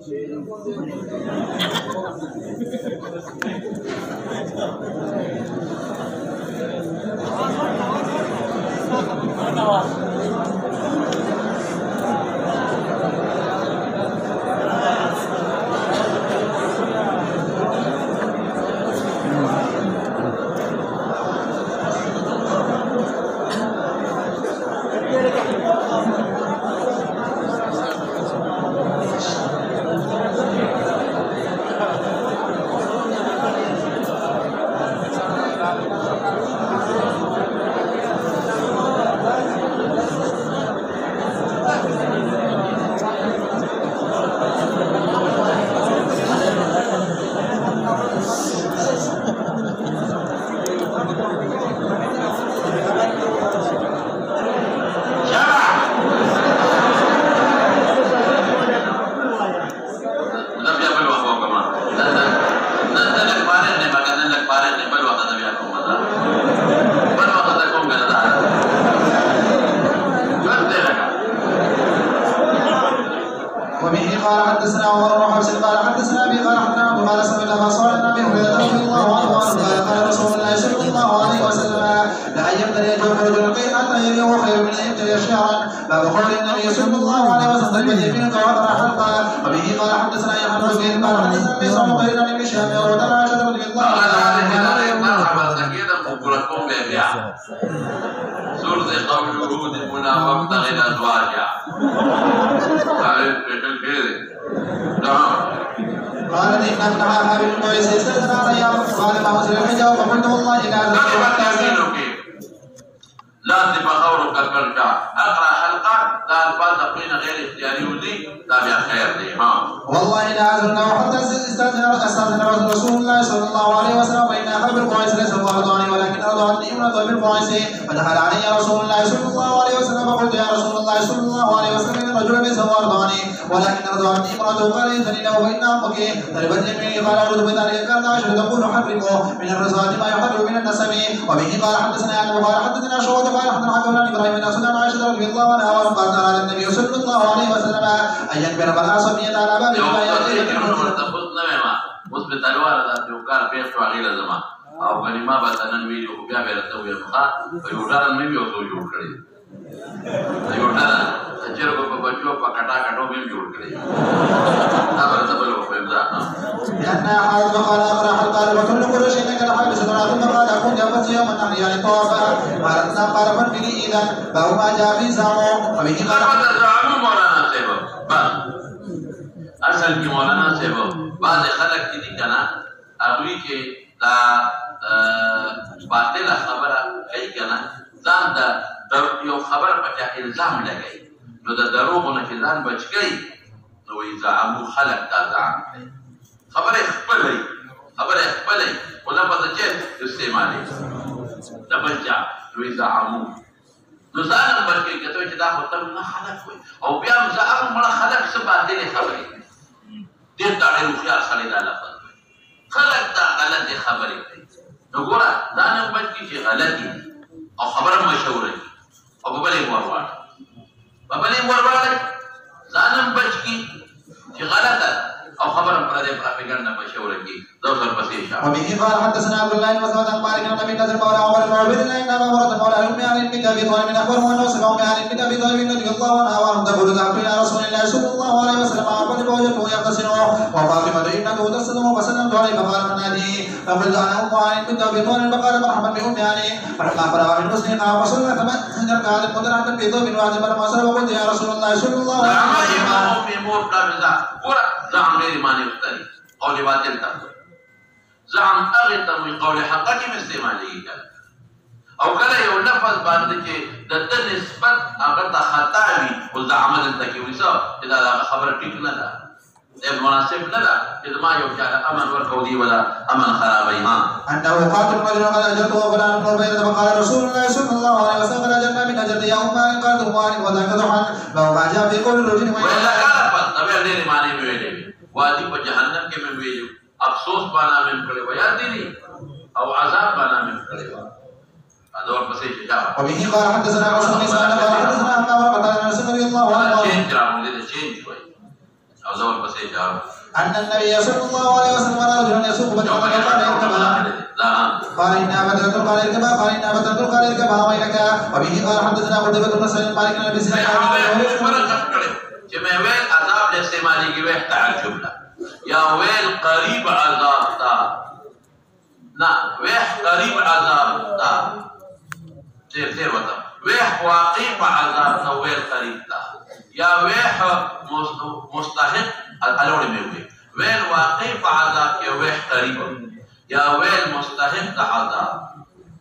وبه قال حدثنا عمر بن حفص قال حدثنا ابي الله صلى الله عليه وسلم قال رسول الله صلى الله عليه وسلم لا يمتلئ جوف رجل قيل حتى يبيع خير من ان يمتلئ شعرا باب قول النبي صلى الله عليه وسلم الذي منك وقرا حلقا وبه قال حدثنا يا محمد بن قال حدثنا ليس مقيلا بن هشام وروى عائشه رضي الله عنها سورة قوله المنافق تغير أزواجها قال إن ابنها هابل المعيس استأذن علي قال ما وصل الحجاب فقلت والله لا لا تبخورك البركة أقرأ حلقة لا الفاظ قين غير اختياري ودي تابع خير دي والله لا أزلنا وحتى استأذن رسول الله صلى الله عليه وسلم فإن أخذ بالقعيس ليس فرضاني ولكن أرضعني امرأة بالقعيس فدخل علي رسول الله صلى الله عليه وسلم فقلت يا رسول الله صلى الله عليه وسلم إن الرجل ليس فرضاني ولكن أرضعني امرأة قال إذن له فإن أمك تربت يميني قال أعوذ بذلك كانت عائشة تقول حرمه من الرزاق ما يحرم من النسب وبه قال حدثنا أبو قال حدثنا شعوذ قال حدثنا حكم عن إبراهيم بن أسود عن عائشة رضي الله عنها وقال على النبي صلى الله عليه وسلم أن يكبر من عصبية على باب مثبت الوالد أن يقال بيت وعليل زمان أو كلمة بتنن ويجو بيا بيرتو يبقى فيودار من بيوتو يوكري فيودار أجر ببجو بكتا كتو من يوكري هذا تبلو فيمزا لأن حاضر قال أقرأ قال وكل كل شيء كان حابس ثم قال أكون جابت يوم النحر يعني طوافا قال قال من بني إذا فهو ما جاء في زعمه وبه قال زعمه مولانا سيبه اصل کی مولانا صاحب بعض خلق کی کنا اغوی کې دا باطل خبره کوي کنا ځان دا یو خبر پچا الزام لګي نو دا دروغونه چې ځان بچ گئی نو یزعمو خلق دا ځان خبره خپل ولا پته چې استعمالي دا بچا نو یزعمو نو ځان بچ گئی کته چې دا خپل نه خلق وي او بیا ځان مړه خلق څه باطل خبره دیر داڑے روخیار سالی دا لفظ خلق دا غلط خبری کئی نو گورا دانم بچ کی چی غلطی او خبرم مشہوری او ببلی مورواری دانم بچ کی چی غلطا او خبرم پردے پراپیگرنا مشہوری کی دوسر پسیشا وبه قال حدثنا عبد الله بن مسعود عن مالك بن نزل مولى عمر بن عبيد الله انما ورد مولى ام علي بن ابي طالب اخبره انه سمع ام علي بن ابي طالب رضي الله عنها وعنه تقول ذهبت الى رسول الله صلى الله عليه وسلم فقد وجدته يغتسل وفاطمه ابنته تغتسل فسلمت عليه فقال من هذه فقلت انا ام علي بن ابي طالب فقال مرحبا بام علي فلما فرغ من غسله قام وصلى ثم ركعات مدرعه في ثوب واجب فلما وقلت يا رسول الله صلى الله عليه وسلم قول باطل تقول زعم اغتم من قول حقك استعمالي او کله یو لفظ باندې چې د نسبت هغه ته خطا وي او زعم دلته کې وسو چې دا خبره ټیک نه ده دا مناسب نه ده چې ما یو چا امن ورکو دی ولا امن خرابای انه قاتل رجل قد اجرته فلا نقول بين فقال رسول الله صلى الله عليه وسلم اجرنا من اجرت يا امه قال ضمان وذاك ضمان لو ما جاء في كل رجل ولا قال طبعا دې معنی ویلې وادي په جهنم کې مې ویلو افسوس باندې مې کړې و یاد دي او عذاب باندې مې کړې و ادور پسې چې وبه قال حدثنا رسول الله صلى الله عليه وسلم عن قتادة رضي الله عنه أن النبي صلى الله عليه وسلم قال رجل يسوق بدعا قال إن أبا ترك قال اركبها قال إن أبا ترك قال اركبها ويلك وبه قال حدثنا قتيبة بن سعيد مالك بن أبي سعيد چې مې ویل عذاب له استعمالي کې وه تعجب لا یا ویل قریب عذاب تا نه وه قریب عذاب تا تیر وته وه واقع عذاب تا ویل قریب تا یا وه مستحق الوړ مې ویل واقع عذاب کې وه قریب یا ویل مستحق عذاب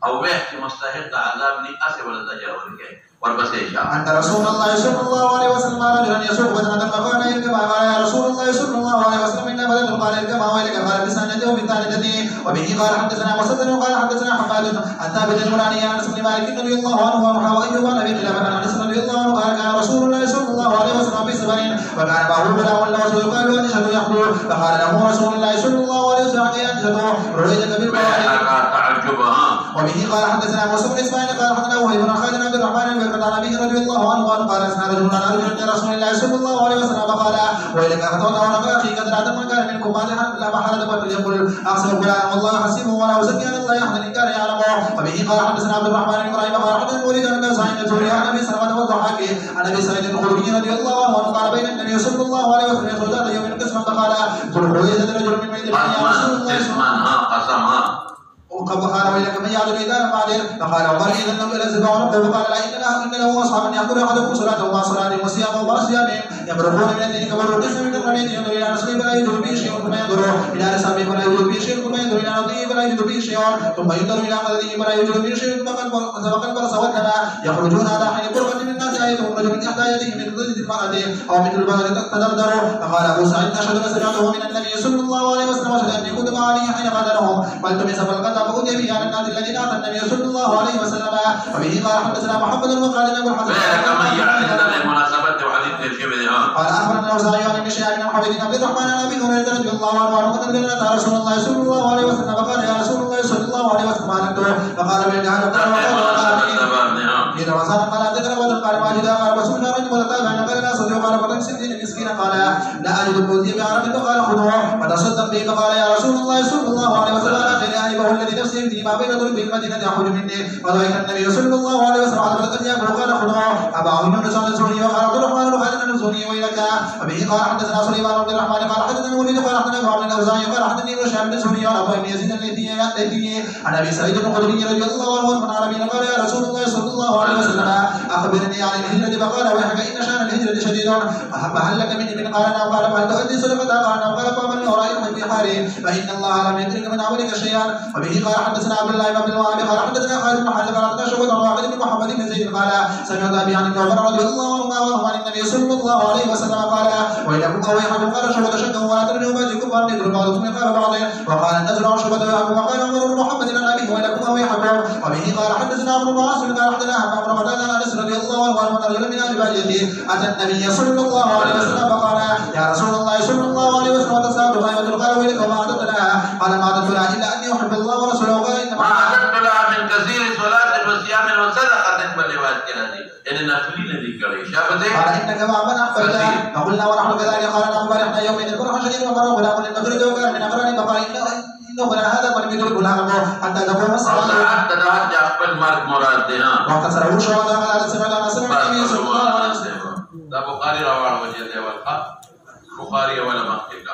او وه مستحق عذاب نه اسه ولا زجر ورکه أن رسول الله صلى الله عليه وسلم رجلا يسوق بدنة فقال اركبها قال يا رسول الله صلى الله عليه وسلم إن بدنة قال اركبها ويلك قال بسنته وبالثالثة وبه قال حدثنا مسدد قال حدثنا حماد عن ثابت البناني عن أنس بن مالك رضي الله عنه وأيوب عن أبي قلابة عن أنس رضي الله عنه قال كان رسول الله صلى الله عليه وسلم في سفر وكان معه غلام له يقال أنشة يحضر فقال له رسول الله صلى الله عليه وسلم أنشة رؤيتك بالقواعد تعجبها وبه قال حدثنا موسى بن اسماعيل قال حدثنا وهيب بن خالد بن عبد الرحمن بن عن ابي رضي الله عنه قال اسنى رجل عن رجل رسول الله صلى الله عليه وسلم قال ويلك اخذت ونقى اخي قد رات من كان منكم لا محل فليقل احسن فلان والله حسيبه ولا ازكي على الله احدا ان كان يعلمه. وبه قال حدثنا عبد الرحمن بن ابراهيم قال حدثنا وليد بن سعيد الزهري عن ابي سلمة والضحاك عن ابي سعيد الخدري رضي الله عنه قال بين النبي صلى الله عليه وسلم يخرج يوم قسما فقال ذو رجل من بيت يا رسول الله وقال ويلك من يعذر اذا لم اعذر. فقال عمر اذا لم يلزم ربه فقال لا ان له اصحابا ياكل احدكم صلاته مع صلاتهم وصيامه مع صيامهم يمرقون من الدين كما القسم من الرميد ينظر الى نسله فلا يجد به شيء ثم ينظر الى نسابه فلا يجد به شيء ثم ينظر الى نضيه فلا يجد به شيء ثم ينظر الى قدره فلا يجد به شيء ثم قد برص وكما يخرجون على حين قربة من الناس ايتهم رجل من احدى يديه من ضد المرأة او مثل البغل تدردر. فقال ابو سعيد اشهد ان سمعته من النبي صلى الله عليه وسلم واشهد اني كنت مع علي حين قتلهم والتمس فالقتل فأتي به على الناس الذين اتى النبي صلى الله عليه وسلم. وبه قال حدثنا محمد وقال ابو الحسن قال اخبرنا الاوزاعي عن ابن شهاب عن حبيب بن عبد الرحمن عن ابي هريره رضي الله عنه قال لنا رسول الله صلى الله عليه وسلم فقال يا رسول الله صلى الله عليه وسلم فقال بين هذا إذا وصل قال ذكر وقال واجد قال رسول الله رجل وتابع قال لا صدق قال فلم سنتين المسكين قال لا اجد البوذي بعرف فقال خذوه فتصدق به فقال يا رسول الله صلى الله عليه وسلم لا اله الذي نفسي بيده ما بين ضرب المدينه يخرج مني فضحك النبي صلى الله عليه وسلم على بلد ياكل قال خذوه اباه بن سعد الزهري وقال عبد الرحمن بن خالد الزهري ويلك. وبه قال حدثنا سليمان بن الرحمن قال حدثنا وليد قال حدثنا ابو عبد الاوزاعي قال حدثني ابن شهاب الزهري وابو بن يزيد الليثي عن ابي سعيد الخدري رضي الله عنه عن عربي قال يا رسول الله صلى الله عليه وسلم اخبرني عن الهجره فقال ويحك ان شان الهجره شديد فهل لك مني من قال نعم قال فهل تؤدي صدقتها قال نعم قال فمن وراء في حاله فان الله لم يدرك من عملك شيئا. وبه قال حدثنا عبد الله بن عبد الوهاب قال حدثنا خالد بن حارث قال حدثنا شعبة عن واحد بن محمد بن زيد قال سمعت ابي عن ابن عمر رضي الله عنهما عن النبي صلى الله عليه وسلم قال ويلكم او يحب قال شعبة شكا ولا تدروا ما يجيكم فان يدروا بعضكم من قال بعض وقال النزل عن شعبة ويحب وقال عمر بن محمد عن ابيه ويلكم او يحب. وبه قال حدثنا عمرو بن عاصم قال حدثنا همام بن قتادة عن انس رضي الله عنه ان رجلا من اهل باديته اتى النبي صلى الله عليه وسلم فقال يا رسول الله صلى الله عليه وسلم وتساءلت غيبة قال ويلك وما اعددت لها قال ما اعددت لها الا اني احب الله ورسوله قال انما اعددت لها من كثير صلاة وصيام وصدقة بالرواية كذلك ان نافلين ذكر شافته قال انك مع من احببت فقلنا ونحن كذلك قال نعم فرحنا يومئذ الفرح شديد ومر غلام للمغرب وكان من اقران فقال انه غلام هذا ولم يدرك غلامه حتى تقوم الصلاه حتى ترجع قبل مراد واختصره شهداء على سمع النبي صلى الله عليه وسلم. ده بخاري رواه وجه والحق بخاري ولا محقق